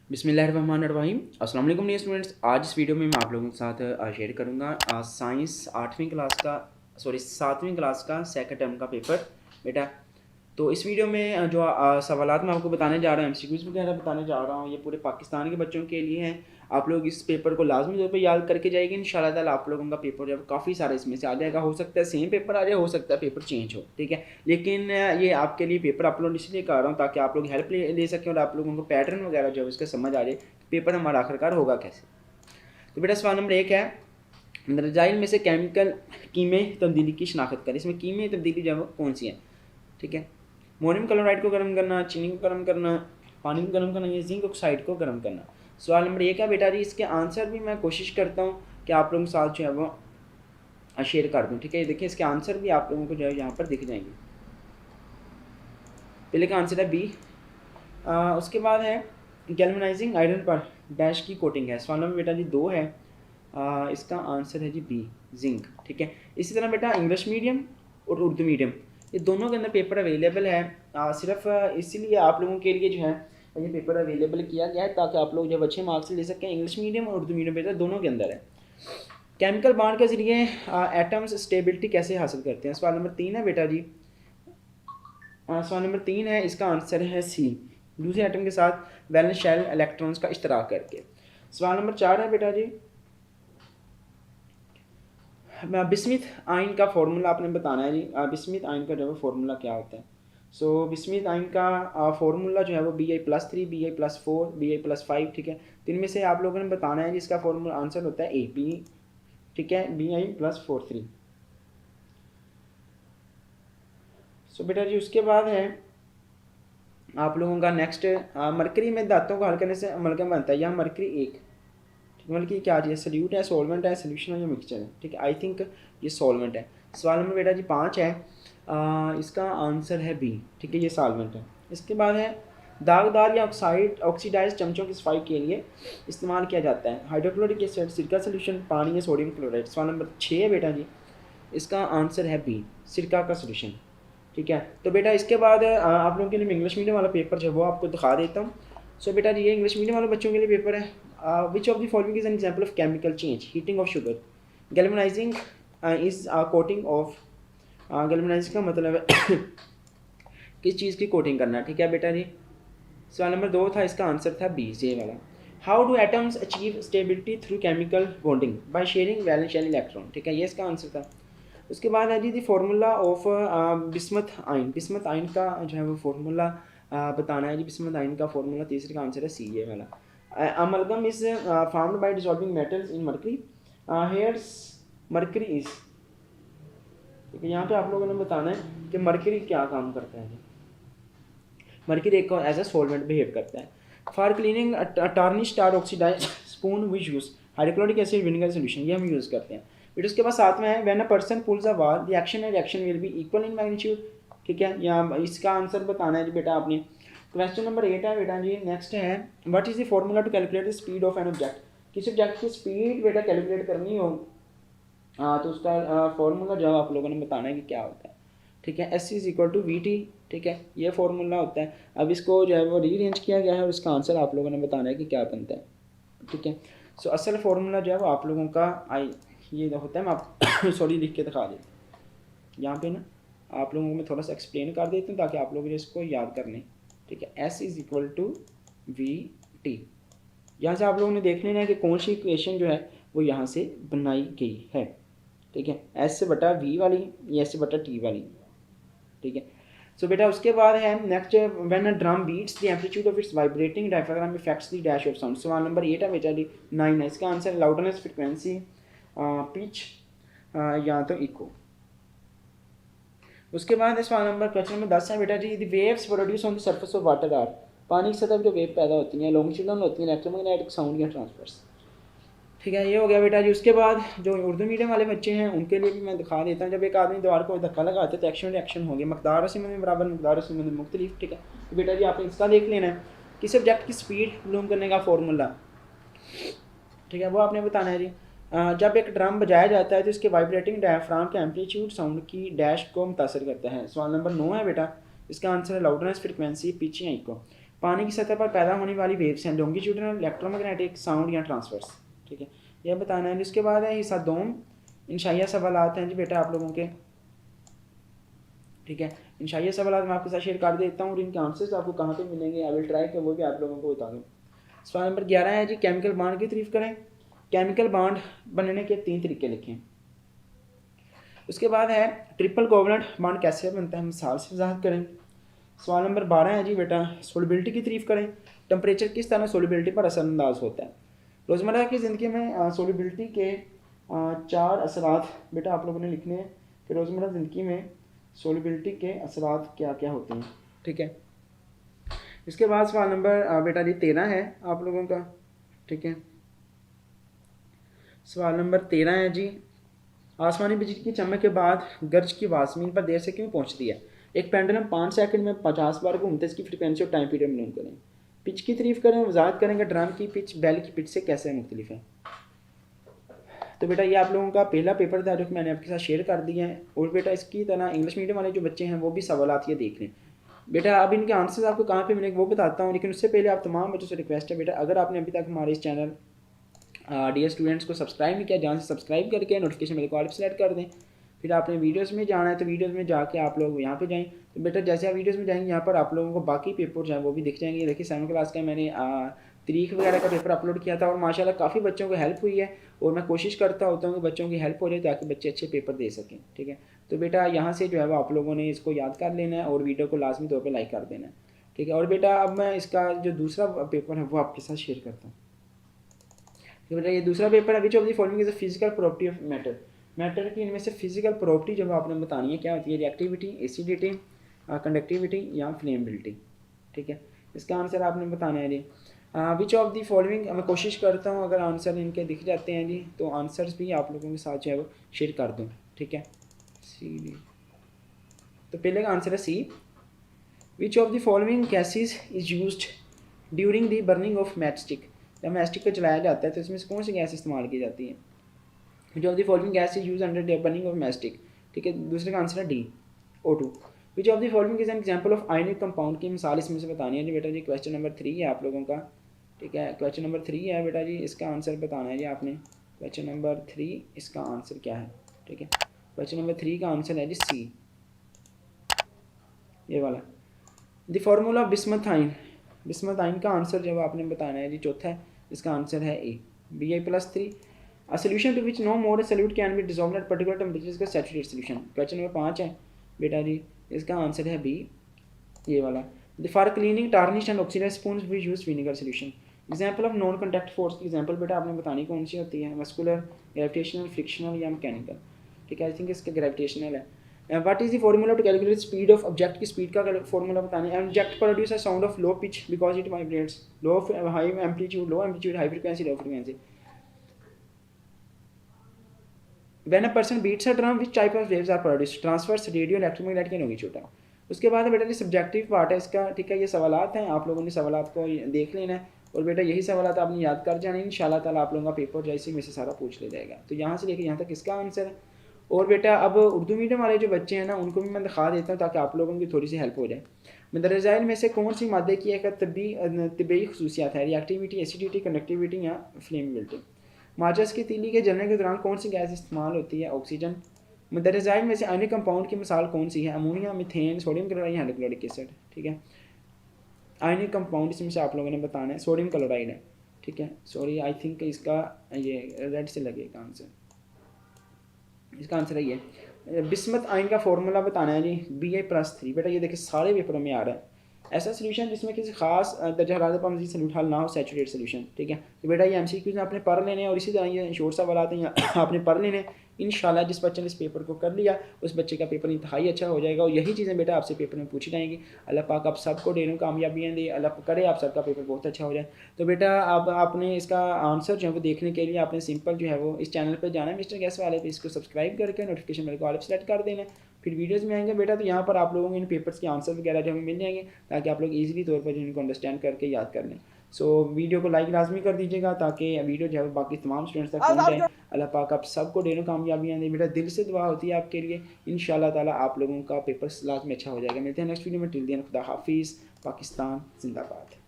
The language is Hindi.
बिस्मिल्लाहिर्रहमानिर्रहीम। अस्सलाम वालेकुम डियर स्टूडेंट्स। आज इस वीडियो में मैं आप लोगों के साथ शेयर करूंगा साइंस 7वीं क्लास का सेकंड टर्म का पेपर बेटा। तो इस वीडियो में जो सवालात मैं आपको बताने जा रहा हूँ, एमसीक्यूज़ वगैरह बताने जा रहा हूँ, ये पूरे पाकिस्तान के बच्चों के लिए हैं। आप लोग इस पेपर को लाजमी तौर पे याद करके जाएंगे। इंशाल्लाह ताला आप लोगों का पेपर जो है काफ़ी सारा इसमें से आ जाएगा। हो सकता है सेम पेपर आ जाए, हो सकता है पेपर चेंज हो, ठीक है। लेकिन ये आपके लिए पेपर अपलोड इसलिए कर रहा हूँ ताकि आप लोग हेल्प ले सकें और आप लोगों को पैटर्न वगैरह जो है उसका समझ आ जाए पेपर हमारा आखिरकार होगा कैसे। तो बेटा सवाल नंबर 1 है, नजाइल में से केमिकल कीमे तब्दीली की शनाख्त करें। इसमें कीमे तब्दीली जो है वो कौन सी है, ठीक है। मोनियम क्लोराइड को गर्म करना, चीनी को गर्म करना, पानी को गर्म करना, या जिंक ऑक्साइड को गर्म करना। सवाल नंबर 1 है बेटा जी, इसके आंसर भी मैं कोशिश करता हूँ कि आप लोगों के साथ जो है वो शेयर कर दूँ, ठीक है। ये देखिए इसके आंसर भी आप लोगों को जो है यहाँ पर दिख जाएंगे। पहले का आंसर है बी। उसके बाद है गैल्वेनाइजिंग आयरन पर डैश की कोटिंग है। सवाल नंबर बेटा जी 2 है। इसका आंसर है जी बी, जिंक, ठीक है। इसी तरह बेटा इंग्लिश मीडियम और उर्दू मीडियम ये दोनों के अंदर पेपर अवेलेबल है। सिर्फ इसीलिए आप लोगों के लिए जो है ये पेपर अवेलेबल किया गया है ताकि आप लोग जब अच्छे मार्क्स ले सकें। इंग्लिश मीडियम और उर्दू मीडियम बेटा दोनों के अंदर है। केमिकल बॉन्ड के जरिए एटम्स स्टेबिलिटी कैसे हासिल करते हैं। सवाल नंबर 3 है बेटा जी। सवाल नंबर 3 है, इसका आंसर है सी, दूसरे एटम के साथ वैलेंस शेल इलेक्ट्रॉन्स का इश्तराक करके। सवाल नंबर 4 है बेटा जी, बिस्मिथ आयन का फॉर्मूला आपने बताना है जी। बिस्मिथ आयन का जो है फॉर्मूला क्या होता है। सो बिस्मिथ आयन का फॉर्मूला जो है वो Bi+3 Bi+4 Bi+5, ठीक है। तो इनमें से आप लोगों ने बताना है जिसका फॉर्मूला आंसर होता है ए बी, ठीक है, Bi+4 3। सो बेटा जी उसके बाद है आप लोगों का नेक्स्ट, मरकरी में धातुओं को हल करने से अमलगम बनता है। यहाँ मरकरी 1, मरकरी क्या चीज़ है, सोल्यूट है, सॉल्वेंट है, सोल्यूशन है या मिक्सचर है, ठीक है। आई थिंक ये सॉल्वेंट है। सवाल नंबर बेटा जी 5 है। इसका आंसर है बी, ठीक है, ये सॉल्वेंट है। इसके बाद है दागदार या ऑक्सीडाइज चमचों की सफाई के लिए इस्तेमाल किया जाता है। हाइड्रोक्लोरिक एसिड, सिरका सोल्यूशन, पानी या सोडियम क्लोराइड। सवाल नंबर 6 है बेटा जी, इसका आंसर है बी, सिरका का सोल्यूशन, ठीक है। तो बेटा इसके बाद आप लोगों के लिए इंग्लिश मीडियम वाला पेपर जो है वो आपको दिखा देता हूँ। सो बेटा जी ये इंग्लिश मीडियम वाले बच्चों के लिए पेपर है। विच of the following is an example of chemical change, heating of sugar, galvanising is coating of, galvanising का मतलब है किस चीज़ की कोटिंग करना, ठीक है बेटा जी। सवाल नंबर 2 था, इसका आंसर था बी, जे वाला। How do atoms achieve stability through chemical bonding, by sharing valence shell electron, ठीक है, ये इसका आंसर था। उसके बाद है जी the formula of bismuth ion. Bismuth ion का जो है वो फार्मूला बताना है जी। बिस्मथ आयन का फार्मूला तीसरे का आंसर है सी, ये वाला। Amalgam is formed by dissolving metals in mercury, here's mercury is, ठीक है। यहाँ पे आप लोगों ने बताना है कि मरकरी क्या काम करता है। मरकरी एक एज ए सॉल्वेंट बिहेव करता है। For cleaning tarnish star oxidize spoon which use hydrochloric acid vinegar solution, ये हम यूज़ करते हैं। फिर उसके बाद साथ में है when a person pulls a wall the action and reaction will be equal in magnitude, ठीक है। यहाँ इसका आंसर बताना है जी बेटा आपने। क्वेश्चन नंबर 8 है बेटा जी, नेक्स्ट है what is the formula to calculate the speed of an object. किसी ऑब्जेक्ट की स्पीड बेटा कैलकुलेट करनी हो तो उसका फॉर्मूला जो आप लोगों ने बताना है कि क्या होता है, ठीक है। S is equal to V T, ठीक है, ये फॉर्मूला होता है। अब इसको जो है वो रीअरेंज किया गया है और इसका आंसर आप लोगों ने बताना है कि क्या बनता है, ठीक है। सो असल फार्मूला जो है वो आप लोगों का ये होता है। मैं आप सॉरी लिख के दिखा देता हूँ यहाँ पे ना, आप लोगों को मैं थोड़ा सा एक्सप्लेन कर देता हूँ ताकि आप लोग इसको याद कर लें, ठीक है। S is equal to V T, यहाँ से आप लोगों ने देख लेना है कि कौन सी इक्वेशन जो है वो यहाँ से बनाई गई है, ठीक है। एस से बटा वी वाली, एस से बटा टी वाली, ठीक है। सो बेटा उसके बाद है next, when a drum beats the amplitude of its vibrating diaphragm effects the dash of sound. सवाल नंबर 8 है बेटा जी 9 है। इसका आंसर लाउडनेस, फ्रिक्वेंसी, पिच या तो इको। उसके बाद सवाल नंबर क्वेश्चन नंबर 10 है बेटा जी, the waves produce on the surface of water are, पानी की सतह पर जो वेव पैदा होती हैं लॉन्गिट्यूडनल होती हैं, इलेक्ट्रोमैग्नेटिक साउंड या ट्रांसवर्स, ठीक है, ये हो गया बेटा जी। उसके बाद जो उर्दू मीडियम वाले बच्चे हैं उनके लिए भी मैं दिखा देता हूँ। जब एक आदमी दीवार को धक्का लगाते तो एक्शन रिएक्शन हो गया, मकदार से में बराबर, मकदार से में मुख्तलिफ, ठीक है। तो बेटा जी आपने इसका देख लेना है कि सब्जेक्ट की स्पीड मालूम करने का फॉर्मूला, ठीक है, वो आपने बताना है जी। जब एक ड्रम बजाया जाता है तो इसके वाइब्रेटिंग डायफ्राम के एम्पलीट्यूड साउंड की डैश को मुतासर करता है। सवाल नंबर 9 है बेटा, इसका आंसर है लाउडनेस, फ्रिक्वेंसी, पिच या इको। पानी की सतह पर पैदा होने वाली वेव्स हैं लॉन्गिट्यूडनल, इलेक्ट्रोमैग्नेटिक, साउंड या ट्रांसवर्स। ठीक है, यह बताना है। इसके बाद है हिस्सा दोम, इंशाइया सवालात हैं जी बेटा आप लोगों के। ठीक है, इंशाइया सवालात मैं आपके साथ शेयर कर देता हूँ और इनके आंसर्स आपको कहाँ पे मिलेंगे आई विल ट्राई कि वो भी आप लोगों को बता दूँ। सवाल नंबर 11 है जी, केमिकल बॉन्ड की तारीफ करें। केमिकल बॉन्ड बनने के 3 तरीके लिखें। उसके बाद है ट्रिपल कोवलेंट बॉन्ड कैसे बनता है, मिसाल से वजाहत करें। सवाल नंबर 12 है जी बेटा, सोलिबिलिटी की तारीफ करें। टेम्परेचर किस तरह सोलिबिलिटी पर असरअंदाज होता है। रोज़मर्रा की ज़िंदगी में सोलिबिलिटी के 4 असरात बेटा आप लोगों ने लिखने हैं कि रोज़मर्रा ज़िंदगी में सोलिबिलिटी के असरात क्या क्या होते हैं। ठीक है, इसके बाद सवाल नंबर बेटा जी 13 है आप लोगों का। ठीक है, सवाल नंबर 13 है जी, आसमानी बिजली की चमक के बाद गर्ज की आवाज़ ज़मीन पर देर से क्यों पहुंचती है। एक पेंडुलम 5 सेकंड में 50 बार घूमते, इसकी फ्रिक्वेंसी और टाइम पीरियड मालूम करें। पिच की तारीफ करें, वजाहत करेंगे ड्रम की पिच बैल की पिच से कैसे मुख्तलिफ है। तो बेटा ये आप लोगों का पहला पेपर था जो कि मैंने आपके साथ शेयर कर दिया है। और बेटा इसकी तरह इंग्लिश मीडियम वाले जो बच्चे हैं वो भी सवालात ये देख लें। बेटा अब इनके आंसर्स आपको कहाँ पे मिलेंगे वो बताता हूँ, लेकिन उससे पहले आप तमाम बच्चों से रिक्वेस्ट है बेटा, अगर आपने अभी तक हमारे इस चैनल डियर स्टूडेंट्स को सब्सक्राइब नहीं किया, जहाँ से सब्सक्राइब करके नोटिफिकेशन मेरे को ऑल सेलेक्ट कर दें। फिर आपने वीडियोस में जाना है तो वीडियोस में जाके आप लोग यहाँ पे जाएं। तो बेटा जैसे आप वीडियोस में जाएंगे यहाँ पर आप लोगों को बाकी पेपर जो है वो भी दिख जाएंगे। देखिए 7th क्लास का मैंने तारीख वगैरह का पेपर अपलोड किया था और माशाल्लाह काफ़ी बच्चों को हेल्प हुई है और मैं कोशिश करता होता हूँ कि बच्चों की हेल्प हो जाए ताकि बच्चे अच्छे पेपर दे सकें। ठीक है, तो बेटा यहाँ से जो है वो आप लोगों ने इसको याद कर लेना है और वीडियो को लाजमी तौर पर लाइक कर देना है। ठीक है, और बेटा अब मैं इसका जो दूसरा पेपर है वो आपके साथ शेयर करता हूँ। तो बेटा ये दूसरा पेपर है, विच of the following is a physical property of matter. Matter की इनमें से फिजिकल प्रॉपर्टी जब आपने बतानी है क्या होती है, रिएक्टिविटी, एसिडिटी, कंडक्टिविटी या फ्लेमेबिलिटी। ठीक है, इसका आंसर आपने बताना है जी। विच ऑफ द फॉलोइंग, मैं कोशिश करता हूँ अगर आंसर इनके दिख जाते हैं जी तो आंसर्स भी आप लोगों के साथ जो है वो शेयर कर दूँ। ठीक है, सी डी, तो पहले का आंसर है C. Which of the following gases is used during the burning of match stick. जब मैच स्टिक को जलाया जाता है तो इसमें से कौन सी गैस इस्तेमाल की जाती है। विच of the following gas is use under burning of match stick. ठीक है, दूसरे का आंसर है D, O2। Which of the following is an example of ionic compound की मिसाल इसमें से बतानी है जी बेटा जी। क्वेश्चन नंबर 3 है आप लोगों का। ठीक है, क्वेश्चन नंबर 3 है बेटा जी, इसका आंसर बताना है जी आपने। क्वेश्चन नंबर 3 इसका आंसर क्या है। ठीक है, क्वेश्चन नंबर 3 का आंसर है जी सी, ये वाला। द फॉर्मूला ऑफ बिस्मथाइन, बिस्मथाइन का आंसर जब आपने बताना है जी चौथा है, इसका आंसर है ए, Bi+3। A solution to which no more solute can be dissolved at particular temperature is a saturated solution। Question number 5 है बेटा जी, इसका आंसर है बी, ये वाला। The for cleaning tarnish and oxidize spoon we use vinegar solution. Example of non contact force की एग्जाम्पल बेटा आपने बतानी कौन सी होती है, मस्कुलर, ग्रेविटेशनल, फ्रिक्शनल या मैकेनिकल। ठीक है, आई थिंक इसका ग्रेविटेशनल है। What is the formula to calculate speed of object की स्पीड का फॉर्मूला बताना है। Object produce a sound of low pitch because it vibrates, low high amplitude, high frequency, low frequency. When a person beats a drum, which type of waves are produced? Transverse, radio, electromagnetic या लॉन्गिट्यूडनल। उसके बाद बेटा ये सब्जेक्टिव पार्ट है इसका। ठीक है, ये सवालात हैं, आप लोगों ने सवालात को देख लेना है और बेटा यही सवालात आपने याद कर जाने हैं। इंशाल्लाह ताला आप लोगों का पेपर जैसे में से सारा पूछ ले जाएगा। तो यहाँ से लेकर यहाँ तक इसका आंसर है। और बेटा अब उर्दू मीडियम वाले जो बच्चे हैं ना उनको भी मैं दिखा देता हूँ ताकि आप लोगों की थोड़ी सी हेल्प हो जाए। मंदरजाइल में से कौन सी मादे की एक तबी खसूसियात है, रिएक्टिविटी, एसिडिटी, कंडक्टिविटी या फ्लेमेबिलिटी। माचिस की तीली के जलने के दौरान कौन सी गैस इस्तेमाल होती है, ऑक्सीजन। मंदरजाइल में से आयनिक कंपाउंड की मिसाल कौन सी है, ammonia, methane, sodium chloride, hydrochloric acid. ठीक है, आयनिक कंपाउंड इसमें से आप लोगों ने बताना है, सोडियम क्लोराइड है। ठीक है, सॉरी आई थिंक इसका ये रेड से लगेगा आंसर, इसका आंसर है ये। बिस्मत आयन का फॉर्मूला बताना है जी, Bi+3। बेटा ये देखिए सारे पेपरों में आ रहा है। ऐसा सोल्यूशन जिसमें किसी खास दर्जा हरारत पर मज़ीद सल्यूट हल ना हो, सैचुरेट सोल्यूशन। ठीक है, तो बेटा ये MCQs आपने पढ़ लेने हैं और इसी तरह ये शॉर्ट सवाल आते हैं आपने पढ़ लेने। इंशाल्लाह जिस बच्चे ने इस पेपर को कर लिया उस बच्चे का पेपर इंतहाई अच्छा हो जाएगा और यही चीज़ें बेटा आपसे पेपर में पूछी जाएंगी। अल्लाह पाक आप सबको ढेरों कामयाबियाँ दे, अल्लाह करे आप सबका पेपर बहुत अच्छा हो जाए। तो बेटा अब आपने इसका आंसर जो है वो देखने के लिए आपने सिंपल जो है वो इस चैनल पर जाना है मिस्टर गैस वाले पे, इसको सब्सक्राइब करके नोटिफिकेशन मेरे को ऑल सेलेक्ट कर देना। फिर वीडियोस में आएंगे बेटा तो यहाँ पर आप लोगों को इन पेपर्स के आंसर वगैरह जो हमें मिल जाएंगे ताकि आप लोग इजीली तौर पर इनको अंडरस्टैंड करके याद कर लें। सो वीडियो को लाइक लाजमी कर दीजिएगा ताकि वीडियो जो है बाकी तमाम स्टूडेंट्स तक पहुँच जाए। अल्लाह पाक आप सबको ढेरों कामयाबियाँ दें। बेटा दिल से दुआ होती है आपके लिए, इंशाल्लाह ताला आप लोगों का पेपर लाजमी अच्छा हो जाएगा। मिलते हैं नेक्स्ट वीडियो में। टिल देन खुदा हाफिज़, पाकिस्तान जिंदाबाद।